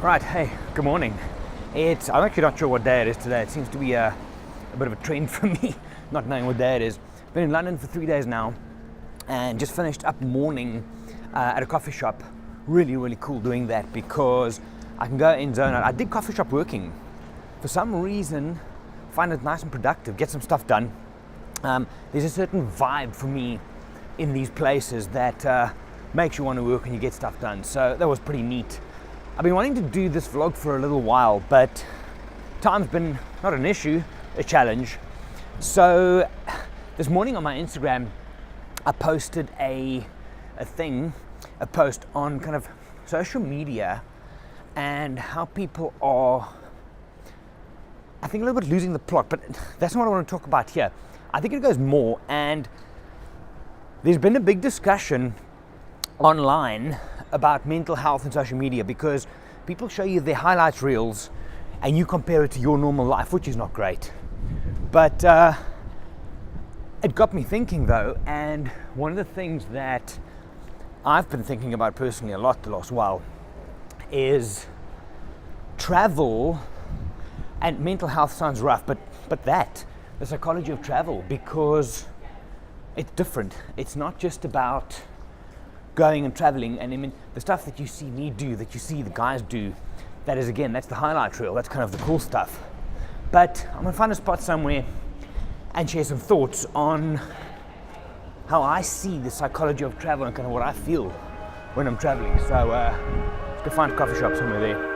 Right, hey, good morning. I'm actually not sure what day it is today. It seems to be a bit of a trend for me, not knowing what day it is. Been in London for 3 days now and just finished up morning at a coffee shop. Really, really cool doing that because I can go in zone out. I dig coffee shop working. For some reason, find it nice and productive, get some stuff done. There's a certain vibe for me in these places that makes you want to work and you get stuff done. So that was pretty neat. I've been wanting to do this vlog for a little while, but time's been not an issue, a challenge. So this morning on my Instagram, I posted a post on kind of social media and how people are, I think, a little bit losing the plot, but that's not what I want to talk about here. I think it goes more, and there's been a big discussion online about mental health and social media because people show you their highlights reels and you compare it to your normal life, which is not great. But it got me thinking though, and one of the things that I've been thinking about personally a lot the last while is travel. And mental health sounds rough, but the psychology of travel, because it's different. It's not just about going and traveling, and I mean the stuff that you see me do, that you see the guys do, that's the highlight reel, that's kind of the cool stuff. But I'm gonna find a spot somewhere and share some thoughts on how I see the psychology of travel and kind of what I feel when I'm traveling. So let's go find a coffee shop somewhere there.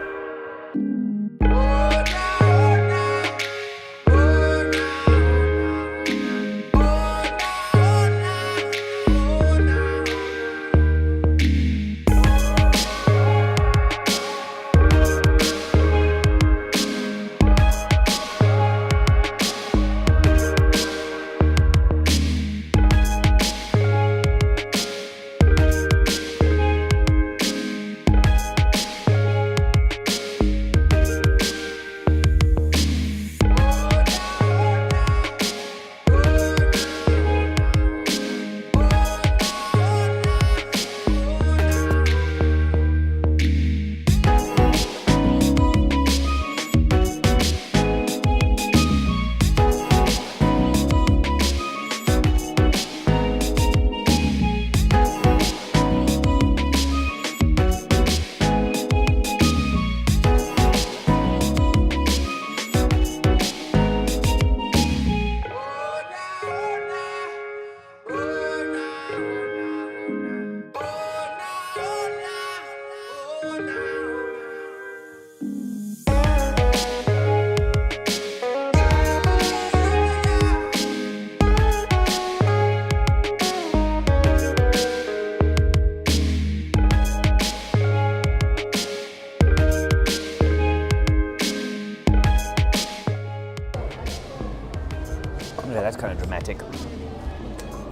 Yeah, that's kind of dramatic.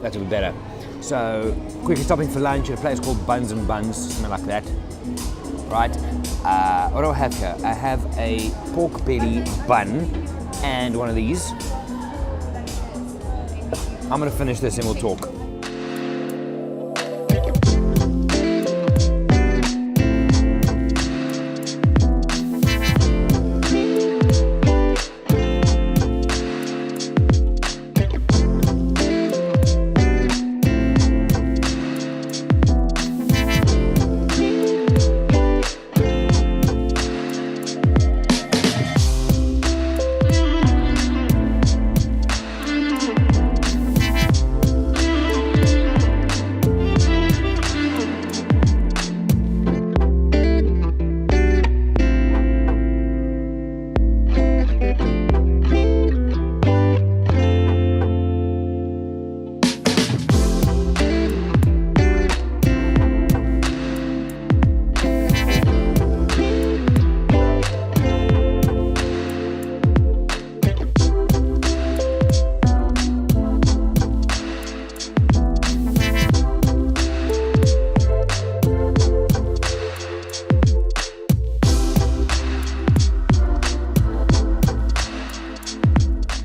That would be better. So, quickly stopping for lunch at a place called Buns and Buns, something like that. Right? What do I have here? I have a pork belly bun and one of these. I'm going to finish this and we'll talk.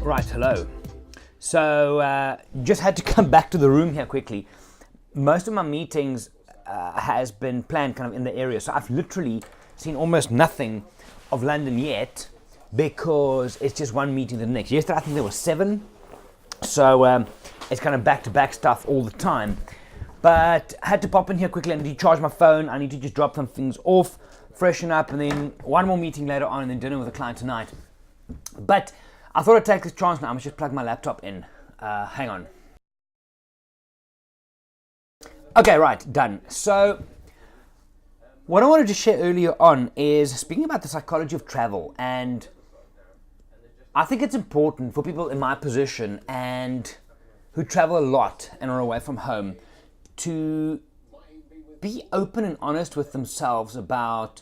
Right, hello. So just had to come back to the room here quickly. Most of my meetings has been planned kind of in the area, so I've literally seen almost nothing of London yet because it's just one meeting to the next. Yesterday I think there were 7, so it's kind of back-to-back stuff all the time. But I had to pop in here quickly and recharge my phone. I need to just drop some things off, freshen up, and then one more meeting later on, and then dinner with a client tonight. But I thought I'd take this chance now. I'm just plug my laptop in. Hang on. Okay, right, done. So what I wanted to share earlier on is speaking about the psychology of travel, and I think it's important for people in my position and who travel a lot and are away from home to be open and honest with themselves about,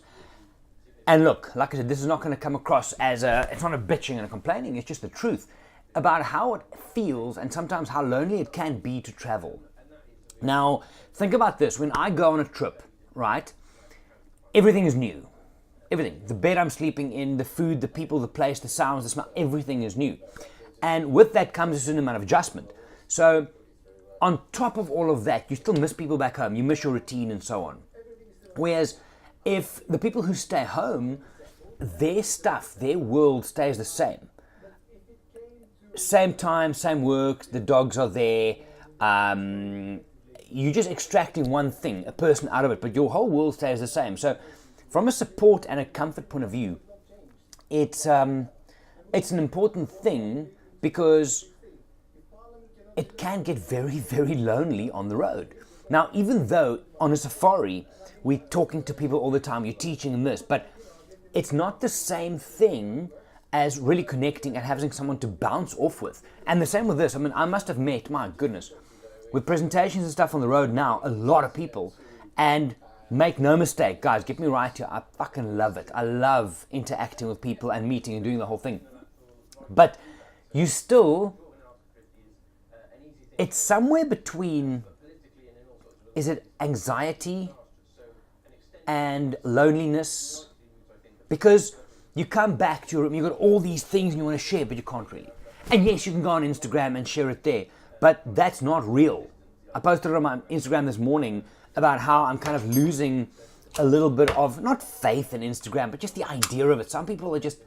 and look, like I said, this is not going to come across as it's not a bitching and a complaining, it's just the truth about how it feels and sometimes how lonely it can be to travel. Now, think about this. When I go on a trip, right, everything is new. Everything. The bed I'm sleeping in, the food, the people, the place, the sounds, the smell, everything is new. And with that comes a certain amount of adjustment. So on top of all of that, you still miss people back home. You miss your routine and so on. Whereas if the people who stay home, their stuff, their world stays the same. Same time, same work, the dogs are there. You're just extracting one thing, a person out of it, but your whole world stays the same. So from a support and a comfort point of view, it's an important thing because it can get very, very lonely on the road. Now, even though on a safari, we're talking to people all the time, you're teaching them this, but it's not the same thing as really connecting and having someone to bounce off with. And the same with this. I mean, I must have met, my goodness, with presentations and stuff on the road now, a lot of people. And make no mistake, guys, get me right here, I fucking love it. I love interacting with people and meeting and doing the whole thing. But you still, it's somewhere between, is it anxiety and loneliness? Because you come back to your room, you've got all these things and you want to share, but you can't really. And yes, you can go on Instagram and share it there, but that's not real. I posted on my Instagram this morning about how I'm kind of losing a little bit of, not faith in Instagram, but just the idea of it. Some people are just,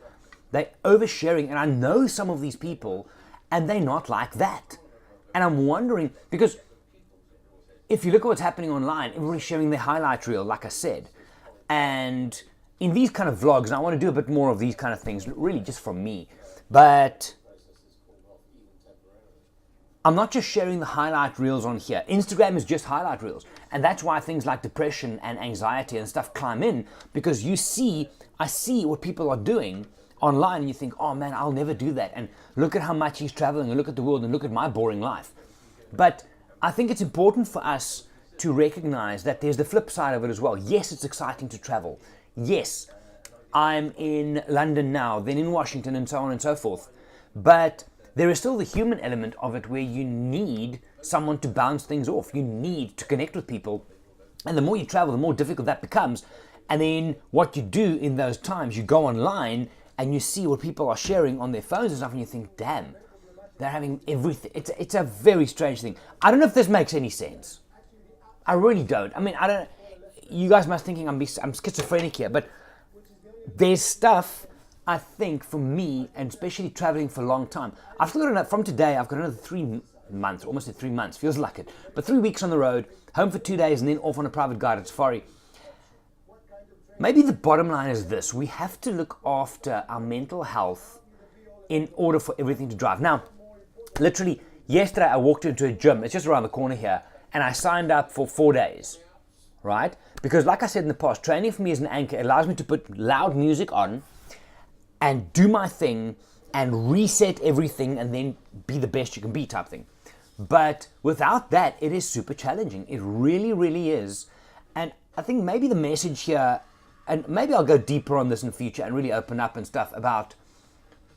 they're oversharing, and I know some of these people, and they're not like that. And I'm wondering, because if you look at what's happening online, everybody's sharing their highlight reel, like I said. And in these kind of vlogs, and I want to do a bit more of these kind of things, really just from me, but I'm not just sharing the highlight reels on here. Instagram is just highlight reels. And that's why things like depression and anxiety and stuff climb in, because I see what people are doing online and you think, oh man, I'll never do that. And look at how much he's traveling and look at the world and look at my boring life. But I think it's important for us to recognize that there's the flip side of it as well. Yes, it's exciting to travel. Yes, I'm in London now, then in Washington and so on and so forth. But there is still the human element of it where you need someone to bounce things off. You need to connect with people. And the more you travel, the more difficult that becomes. And then what you do in those times, you go online and you see what people are sharing on their phones and stuff, and you think, damn, they're having everything. It's a very strange thing. I don't know if this makes any sense. I really don't. I mean, I don't. You guys must thinking I'm schizophrenic here, but there's stuff, I think, for me, and especially traveling for a long time. I've still got enough, from today, I've got another 3 months, almost 3 months, feels like it. But 3 weeks on the road, home for 2 days, and then off on a private guided safari. Maybe the bottom line is this: we have to look after our mental health in order for everything to drive. Now, literally, yesterday I walked into a gym, it's just around the corner here, and I signed up for 4 days, right? Because like I said in the past, training for me is an anchor. It allows me to put loud music on and do my thing and reset everything and then be the best you can be type thing. But without that, it is super challenging. It really, really is. And I think maybe the message here, and maybe I'll go deeper on this in the future and really open up and stuff about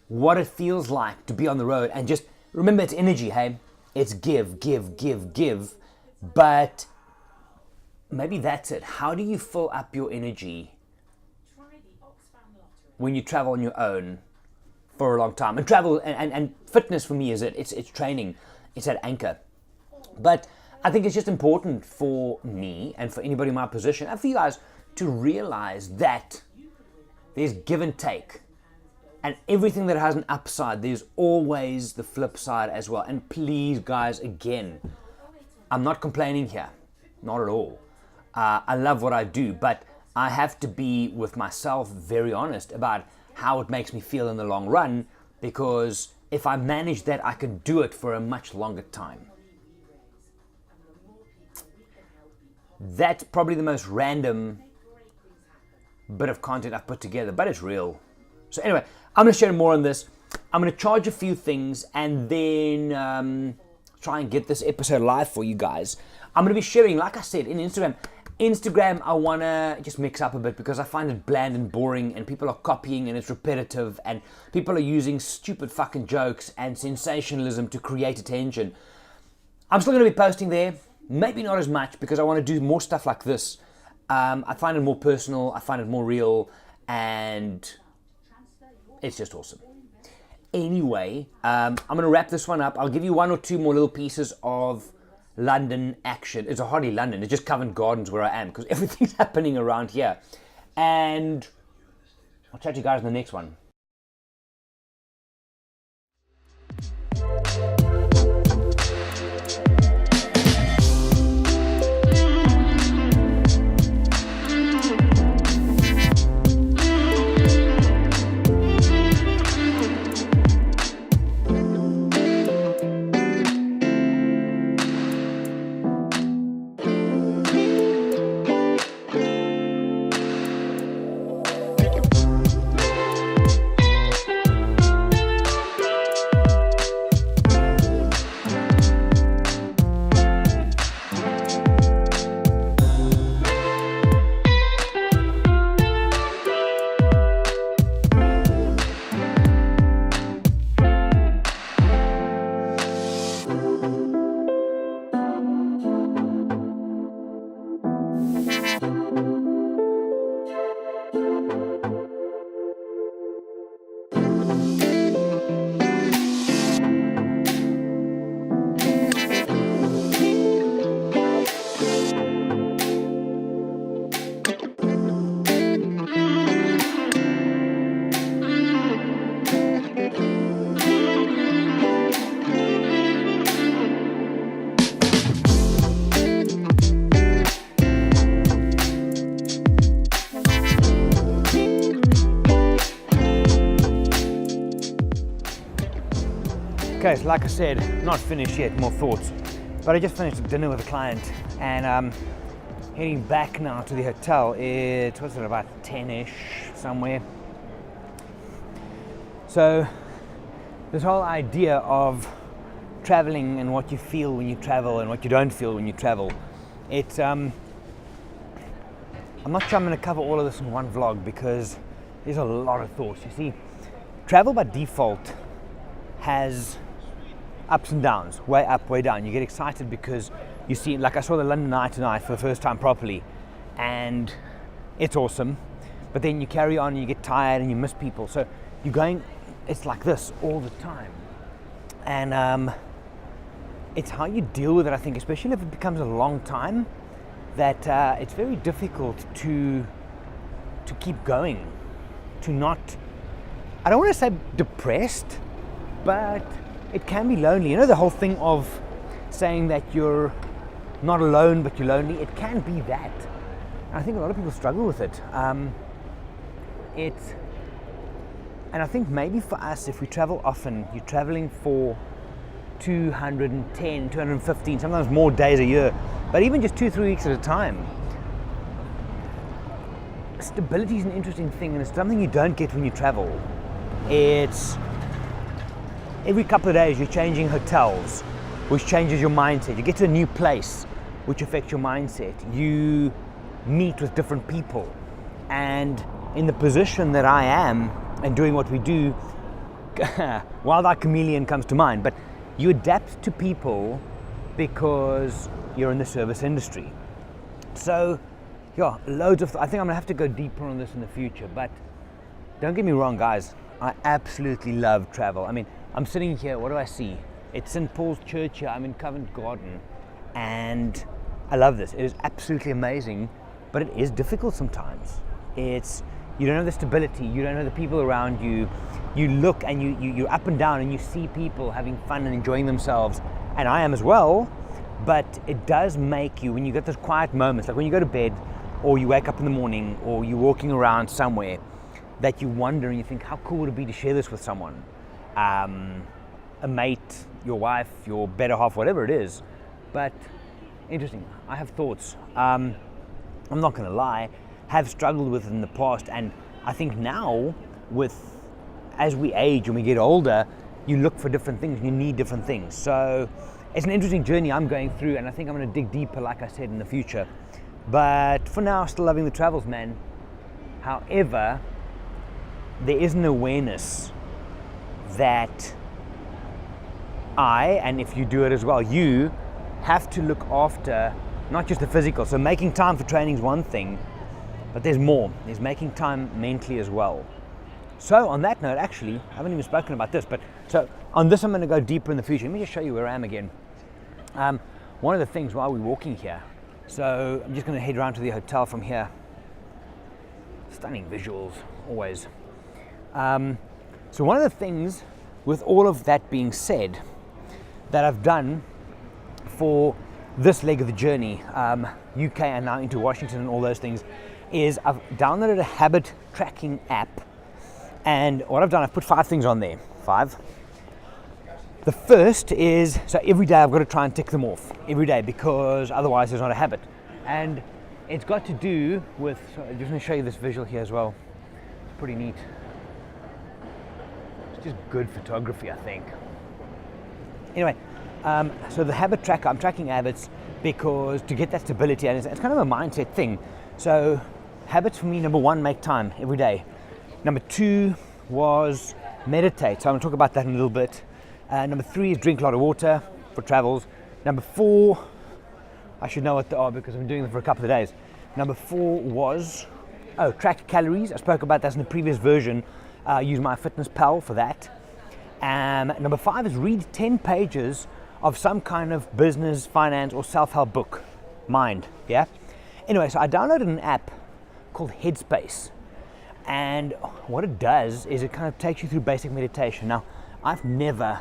what it feels like to be on the road. And just remember, it's energy, hey? It's give, give, give, give. But maybe that's it. How do you fill up your energy when you travel on your own for a long time? And travel and fitness for me is it's training. It's that anchor. But I think it's just important for me and for anybody in my position and for you guys to realize that there's give and take. And everything that has an upside, there's always the flip side as well. And please, guys, again, I'm not complaining here. Not at all. I love what I do, but I have to be with myself very honest about how it makes me feel in the long run, because if I manage that, I can do it for a much longer time. That's probably the most random bit of content I've put together, but it's real. So anyway, I'm going to share more on this. I'm going to charge a few things and then try and get this episode live for you guys. I'm going to be sharing, like I said, in Instagram. I want to just mix up a bit because I find it bland and boring and people are copying and it's repetitive and people are using stupid fucking jokes and sensationalism to create attention. I'm still going to be posting there. Maybe not as much because I want to do more stuff like this. I find it more personal, I find it more real, and it's just awesome. Anyway, I'm going to wrap this one up. I'll give you one or two more little pieces of London action. It's hardly London, it's just Covent Gardens where I am because everything's happening around here. And I'll chat to you guys in the next one. Okay, so like I said, not finished yet, more thoughts. But I just finished dinner with a client and I'm heading back now to the hotel. It's, what's it, about 10-ish somewhere. So this whole idea of traveling and what you feel when you travel and what you don't feel when you travel, it's, I'm not sure I'm going to cover all of this in one vlog because there's a lot of thoughts. You see, travel by default has ups and downs, way up, way down. You get excited because you see, like I saw the London Eye tonight for the first time properly, and it's awesome. But then you carry on and you get tired and you miss people. So you're going, it's like this all the time. And it's how you deal with it, I think, especially if it becomes a long time, that it's very difficult to keep going, to not, I don't want to say depressed, but it can be lonely. You know, the whole thing of saying that you're not alone but you're lonely, it can be that. And I think a lot of people struggle with it. And I think maybe for us, if we travel often, you're traveling for 210, 215, sometimes more days a year, but even just 2-3 weeks at a time. Stability is an interesting thing, and it's something you don't get when you travel. It's every couple of days you're changing hotels, which changes your mindset. You get to a new place, which affects your mindset. You meet with different people. And in the position that I am and doing what we do, Wild-Eyed Chameleon comes to mind, but you adapt to people because you're in the service industry. So, yeah, loads of, I think I'm gonna have to go deeper on this in the future, but don't get me wrong, guys, I absolutely love travel. I mean, I'm sitting here, what do I see? It's St. Paul's Church here, I'm in Covent Garden, and I love this. It is absolutely amazing, but it is difficult sometimes. It's, You don't have the stability. You don't have the people around you. You look and you're up and down and you see people having fun and enjoying themselves. And I am as well. But it does make you, when you get those quiet moments, like when you go to bed or you wake up in the morning or you're walking around somewhere, that you wonder and you think, how cool would it be to share this with someone? A mate, your wife, your better half, whatever it is. But interesting, I have thoughts. I'm not going to lie, have struggled with it in the past, and I think now, as we age and we get older, you look for different things and you need different things. So it's an interesting journey I'm going through, and I think I'm going to dig deeper, like I said, in the future. But for now, still loving the travels, man. However, there is an awareness that and if you do it as well, you have to look after not just the physical. So making time for training is one thing, but there's more. There's making time mentally as well. So on that note, actually, I haven't even spoken about this, but so on this I'm going to go deeper in the future. Let me just show you where I am again. One of the things while we're walking here, so I'm just going to head around to the hotel from here. Stunning visuals, always. So one of the things, with all of that being said, that I've done for this leg of the journey, UK and now into Washington and all those things, is I've downloaded a habit tracking app. And what I've done, I've put 5 things on there. 5. The first is, so every day I've got to try and tick them off. Every day, because otherwise there's not a habit. And it's got to do with, so I'm just going to show you this visual here as well. It's pretty neat. It's just good photography, I think. Anyway, so the habit tracker, I'm tracking habits because to get that stability, and it's kind of a mindset thing. So habits for me, number 1, make time every day. Number 2 was meditate. So I'm going to talk about that in a little bit. Number 3 is drink a lot of water for travels. Number 4, I should know what they are because I've been doing them for a couple of days. Number 4 was, track calories. I spoke about that in the previous version. Use MyFitnessPal for that. Number 5 is read 10 pages of some kind of business, finance, or self-help book. Mind, yeah? Anyway, so I downloaded an app called Headspace. And what it does is it kind of takes you through basic meditation. Now, I've never,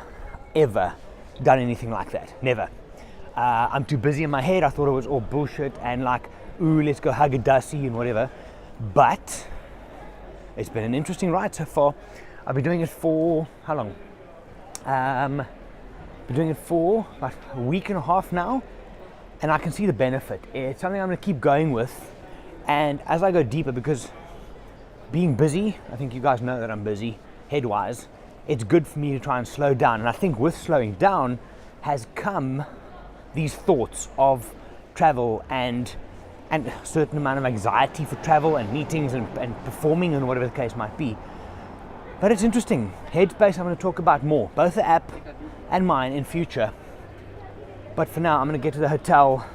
ever done anything like that. Never. I'm too busy in my head. I thought it was all bullshit and like, ooh, let's go hug a Dusty and whatever. But it's been an interesting ride so far. I've been doing it for, how long? Been doing it for like a week and a half now, and I can see the benefit. It's something I'm going to keep going with, and as I go deeper, because being busy, I think you guys know that I'm busy head-wise, it's good for me to try and slow down. And I think with slowing down has come these thoughts of travel and a certain amount of anxiety for travel and meetings and performing and whatever the case might be. But it's interesting. Headspace I'm going to talk about more, both the app and mine in future. But for now, I'm going to get to the hotel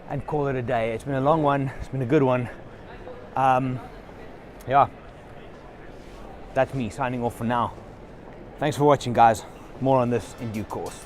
and call it a day. It's been a long one. It's been a good one. Yeah, that's me signing off for now. Thanks for watching, guys. More on this in due course.